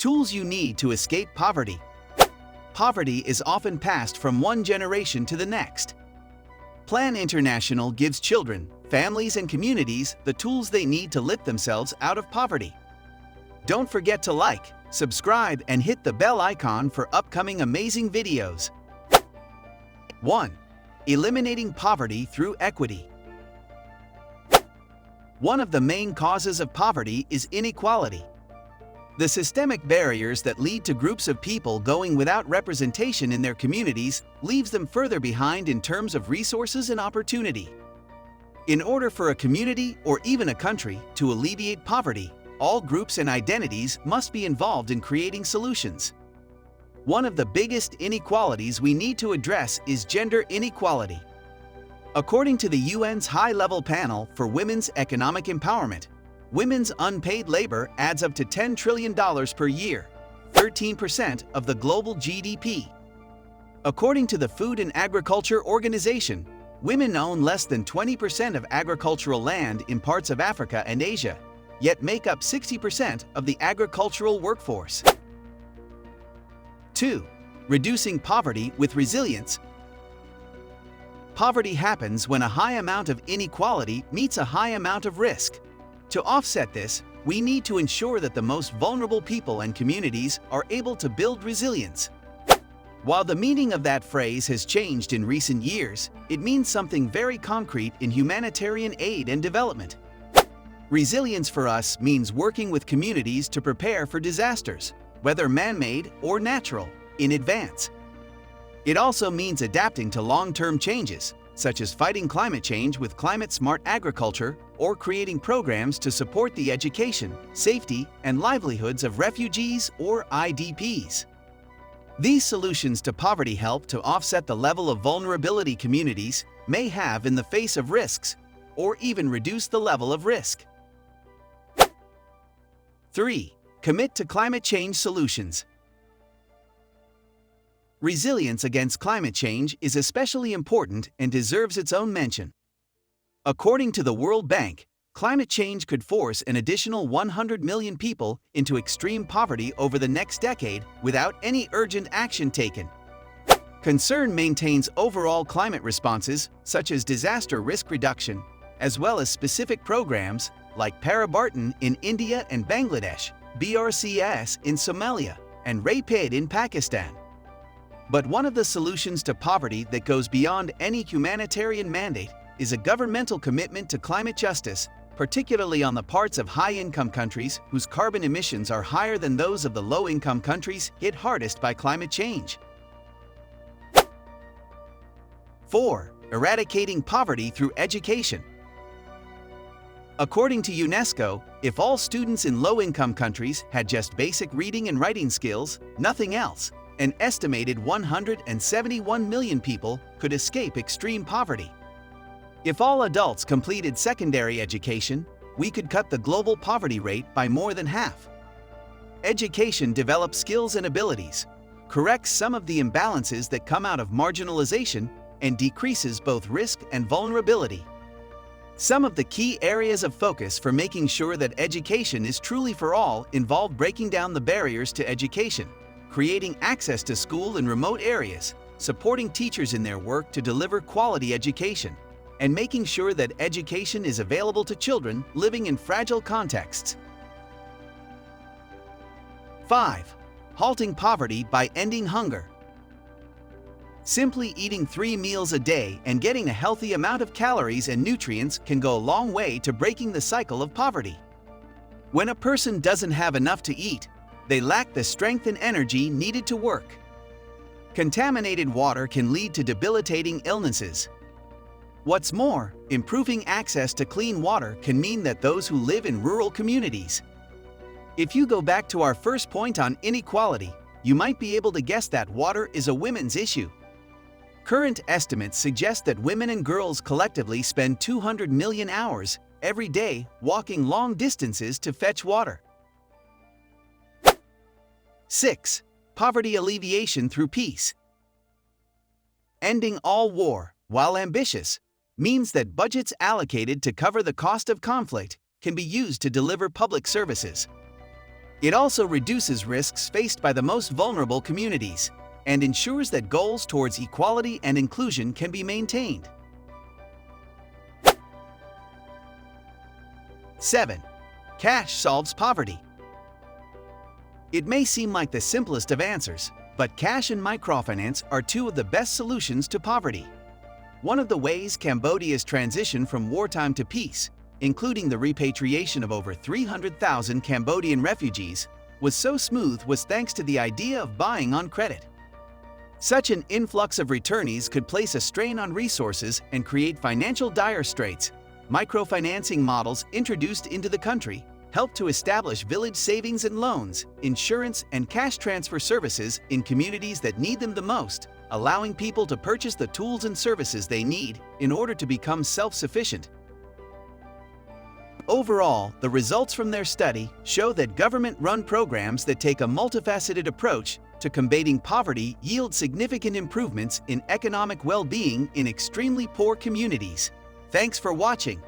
Tools you need to escape poverty. Poverty is often passed from one generation to the next. Plan International gives children, families, and communities the tools they need to lift themselves out of poverty. Don't forget to like, subscribe, and hit the bell icon for upcoming amazing videos. 1. Eliminating poverty through equity. One of the main causes of poverty is inequality. The systemic barriers that lead to groups of people going without representation in their communities leaves them further behind in terms of resources and opportunity. In order for a community or even a country to alleviate poverty, all groups and identities must be involved in creating solutions. One of the biggest inequalities we need to address is gender inequality. According to the UN's High-Level Panel for Women's Economic Empowerment, women's unpaid labor adds up to $10 trillion per year, 13% of the global GDP. According to the Food and Agriculture Organization, women own less than 20% of agricultural land in parts of Africa and Asia, yet make up 60% of the agricultural workforce. 2. Reducing poverty with resilience. Poverty happens when a high amount of inequality meets a high amount of risk. To offset this, we need to ensure that the most vulnerable people and communities are able to build resilience. While the meaning of that phrase has changed in recent years, it means something very concrete in humanitarian aid and development. Resilience for us means working with communities to prepare for disasters, whether man-made or natural, in advance. It also means adapting to long-term changes, such as fighting climate change with climate-smart agriculture or creating programs to support the education, safety, and livelihoods of refugees or IDPs. These solutions to poverty help to offset the level of vulnerability communities may have in the face of risks, or even reduce the level of risk. 3. Commit to climate change solutions. Resilience against climate change is especially important and deserves its own mention. According to the World Bank, climate change could force an additional 100 million people into extreme poverty over the next decade without any urgent action taken. Concern maintains overall climate responses, such as disaster risk reduction, as well as specific programs like Parabartan in India and Bangladesh, BRCS in Somalia, and RAPID in Pakistan. But one of the solutions to poverty that goes beyond any humanitarian mandate is a governmental commitment to climate justice, particularly on the parts of high-income countries whose carbon emissions are higher than those of the low-income countries hit hardest by climate change. 4. Eradicating poverty through education. According to UNESCO, if all students in low-income countries had just basic reading and writing skills, nothing else, an estimated 171 million people could escape extreme poverty. If all adults completed secondary education, we could cut the global poverty rate by more than half. Education develops skills and abilities, corrects some of the imbalances that come out of marginalization, and decreases both risk and vulnerability. Some of the key areas of focus for making sure that education is truly for all involve breaking down the barriers to education, creating access to school in remote areas, supporting teachers in their work to deliver quality education, and making sure that education is available to children living in fragile contexts. 5. Halting poverty by ending hunger. Simply eating 3 meals a day and getting a healthy amount of calories and nutrients can go a long way to breaking the cycle of poverty. When a person doesn't have enough to eat, they lack the strength and energy needed to work. Contaminated water can lead to debilitating illnesses. What's more, improving access to clean water can mean that those who live in rural communities. If you go back to our first point on inequality, you might be able to guess that water is a women's issue. Current estimates suggest that women and girls collectively spend 200 million hours every day walking long distances to fetch water. 6. Poverty alleviation through peace. Ending all war, while ambitious, means that budgets allocated to cover the cost of conflict can be used to deliver public services. It also reduces risks faced by the most vulnerable communities and ensures that goals towards equality and inclusion can be maintained. 7. Cash solves poverty. It may seem like the simplest of answers, but cash and microfinance are two of the best solutions to poverty. One of the ways Cambodia's transition from wartime to peace, including the repatriation of over 300,000 Cambodian refugees, was so smooth was thanks to the idea of buying on credit. Such an influx of returnees could place a strain on resources and create financial dire straits. Microfinancing models introduced into the country help to establish village savings and loans, insurance, and cash transfer services in communities that need them the most, allowing people to purchase the tools and services they need in order to become self-sufficient. Overall, the results from their study show that government-run programs that take a multifaceted approach to combating poverty yield significant improvements in economic well-being in extremely poor communities. Thanks for watching.